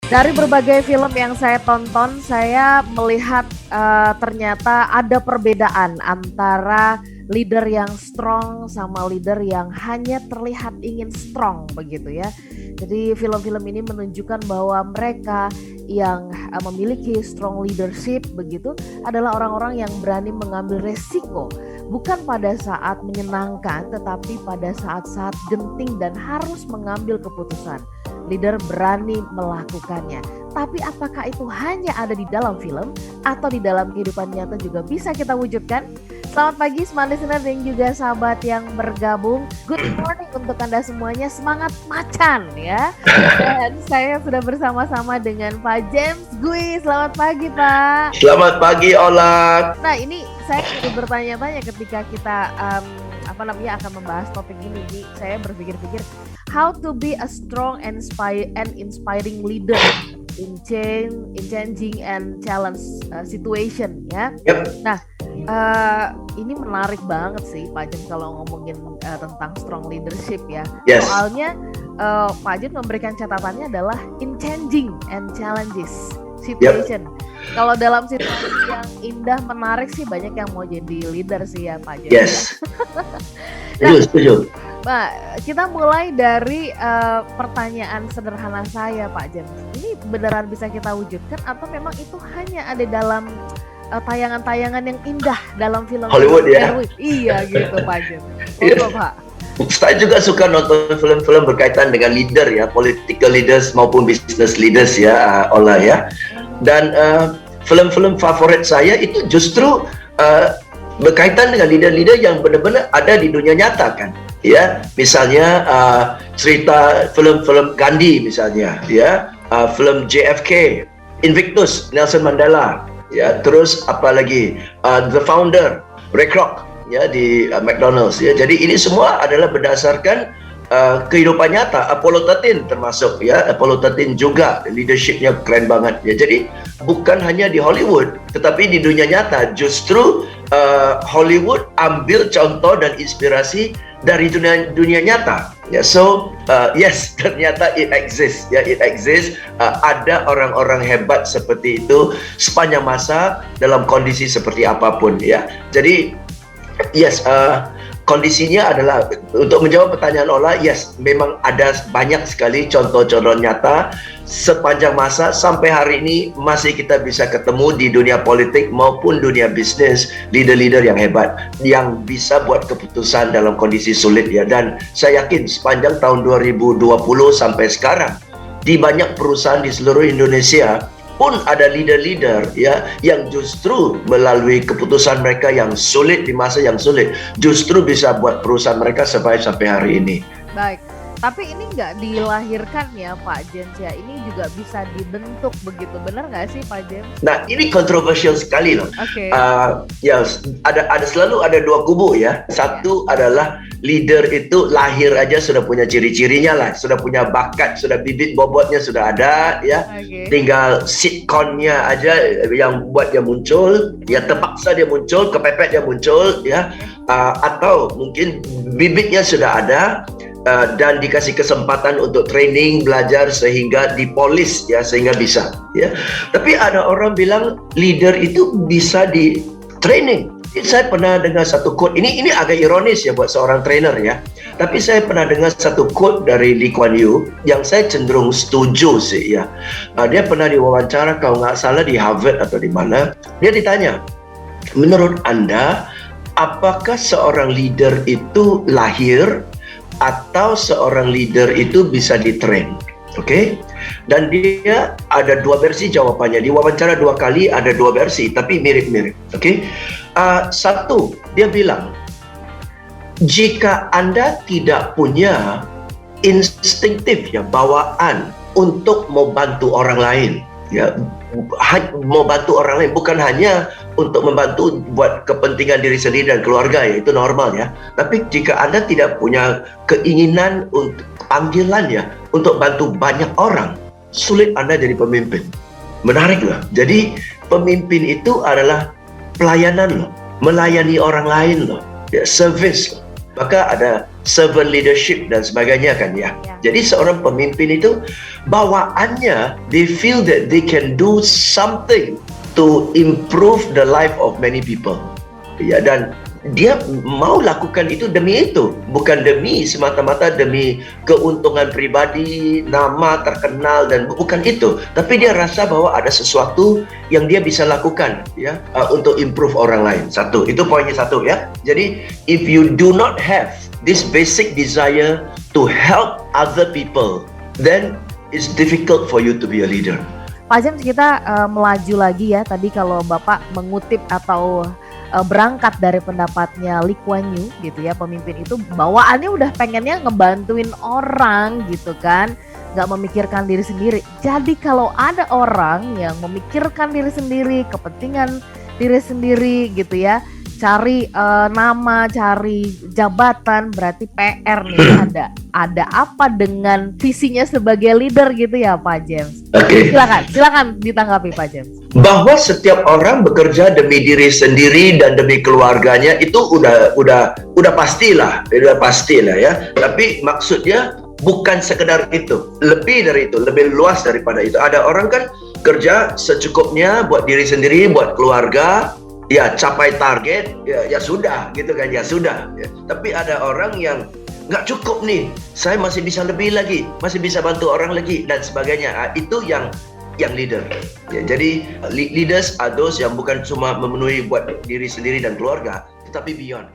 Dari berbagai film yang saya tonton, saya melihat ternyata ada perbedaan antara leader yang strong sama leader yang hanya terlihat ingin strong begitu ya. Jadi film-film ini menunjukkan bahwa mereka yang memiliki strong leadership begitu adalah orang-orang yang berani mengambil resiko, bukan pada saat menyenangkan tetapi pada saat-saat genting dan harus mengambil keputusan. Leader berani melakukannya. Tapi apakah itu hanya ada di dalam film atau di dalam kehidupan nyata juga bisa kita wujudkan? Selamat pagi Smart Listener dan juga sahabat yang bergabung. Good morning untuk Anda semuanya. Semangat macan ya. Dan saya sudah bersama-sama dengan Pak James Gui. Selamat pagi Pak. Selamat pagi Ola. Nah ini saya jadi bertanya-tanya ketika kita akan membahas topik ini. Saya berpikir-pikir how to be a strong and inspiring leader in changing and challenge situation ya. Yep. Nah, ini menarik banget sih Pak Jem kalau ngomongin tentang strong leadership ya. Yes. Soalnya Pak Jem memberikan catatannya adalah in changing and challenges situation. Yep. Kalau dalam situasi yang indah menarik sih banyak yang mau jadi leader sih ya Pak Jem. Yes. Setuju. Mbak, kita mulai dari pertanyaan sederhana saya Pak Jem. Ini beneran bisa kita wujudkan atau memang itu hanya ada dalam tayangan-tayangan yang indah dalam film Hollywood ya? Iya gitu Pak Jem. Iya. Pak. Saya juga suka nonton film-film berkaitan dengan leader ya, political leaders maupun business leaders ya, Ola ya. Dan film-film favorit saya itu justru berkaitan dengan leader-leader yang benar-benar ada di dunia nyata kan. Ya, misalnya cerita film-film Gandhi misalnya, ya, film JFK, Invictus, Nelson Mandela, ya, terus apa lagi, The Founder, Ray Kroc, ya di McDonald's, ya. Jadi ini semua adalah berdasarkan kehidupan nyata. Apollo 13 termasuk, ya, Apollo 13 juga leadershipnya keren banget, ya. Jadi bukan hanya di Hollywood, tetapi di dunia nyata justru Hollywood ambil contoh dan inspirasi dari dunia nyata. Ya, so yes, ternyata it exists. Ya, it exists. Ada orang-orang hebat seperti itu sepanjang masa dalam kondisi seperti apapun. Ya, jadi yes. Kondisinya adalah untuk menjawab pertanyaan Ola, yes, memang ada banyak sekali contoh-contoh nyata sepanjang masa sampai hari ini masih kita bisa ketemu di dunia politik maupun dunia bisnis leader-leader yang hebat yang bisa buat keputusan dalam kondisi sulit ya. Dan saya yakin sepanjang tahun 2020 sampai sekarang di banyak perusahaan di seluruh Indonesia pun ada leader-leader ya yang justru melalui keputusan mereka yang sulit di masa yang sulit justru bisa buat perusahaan mereka survive sampai hari ini. Baik, tapi ini nggak dilahirkan ya Pak James ya, ini juga bisa dibentuk begitu, benar nggak sih Pak James? Nah ini kontroversial sekali loh. Oke. Ya selalu ada dua kubu ya. Satu adalah leader itu lahir aja sudah punya ciri-cirinya lah, sudah punya bakat, sudah bibit bobotnya sudah ada ya. Okay. Tinggal sitcomnya aja yang buat dia muncul, ya terpaksa dia muncul, kepepet dia muncul ya. Atau mungkin bibitnya sudah ada. Dan dikasih kesempatan untuk training, belajar sehingga dipolis ya sehingga bisa ya. Tapi ada orang bilang leader itu bisa di training. Saya pernah dengar satu quote, ini agak ironis ya buat seorang trainer ya. Tapi saya pernah dengar satu quote dari Lee Kuan Yew yang saya cenderung setuju sih ya. Dia pernah diwawancara kalau nggak salah di Harvard atau di mana. Dia ditanya, menurut Anda apakah seorang leader itu lahir atau seorang leader itu bisa ditrain? Oke? Dan dia ada dua versi jawabannya. Di wawancara dua kali ada dua versi tapi mirip-mirip. Oke? Satu, dia bilang jika Anda tidak punya instinktif ya, bawaan untuk mau bantu orang lain ya, mau bantu orang lain bukan hanya untuk membantu buat kepentingan diri sendiri dan keluarga ya, itu normal ya. Tapi jika Anda tidak punya keinginan untuk panggilan ya untuk bantu banyak orang, sulit Anda jadi pemimpin. Menarik loh. Jadi pemimpin itu adalah pelayanan loh, melayani orang lain loh, ya, service loh. Maka ada servant leadership dan sebagainya kan ya. Jadi seorang pemimpin itu bawaannya, they feel that they can do something to improve the life of many people. Ya, dan dia mau lakukan itu demi itu, bukan demi semata-mata demi keuntungan pribadi, nama terkenal, dan bukan itu. Tapi dia rasa bahwa ada sesuatu yang dia bisa lakukan ya untuk improve orang lain. Satu, itu poinnya satu ya. Jadi if you do not have this basic desire to help other people, then it's difficult for you to be a leader. Pak James, kita melaju lagi ya. Tadi kalau Bapak mengutip atau berangkat dari pendapatnya Lee Kuan Yew gitu ya, pemimpin itu bawaannya udah pengennya ngebantuin orang gitu kan, nggak memikirkan diri sendiri. Jadi kalau ada orang yang memikirkan diri sendiri, kepentingan diri sendiri gitu ya, cari nama, cari jabatan, berarti PR nih ada. Ada apa dengan visinya sebagai leader gitu ya Pak James? Oke. Silakan ditanggapi Pak James. Bahwa setiap orang bekerja demi diri sendiri dan demi keluarganya itu udah pastilah ya. Tapi maksudnya bukan sekedar itu, lebih dari itu, lebih luas daripada itu. Ada orang kan kerja secukupnya buat diri sendiri, buat keluarga. Ya, capai target, ya sudah gitu kan, ya sudah ya. Tapi ada orang yang nggak cukup nih, saya masih bisa lebih lagi, masih bisa bantu orang lagi dan sebagainya. Itu yang leader ya. Jadi leaders are those yang bukan cuma memenuhi buat diri sendiri dan keluarga, tetapi beyond.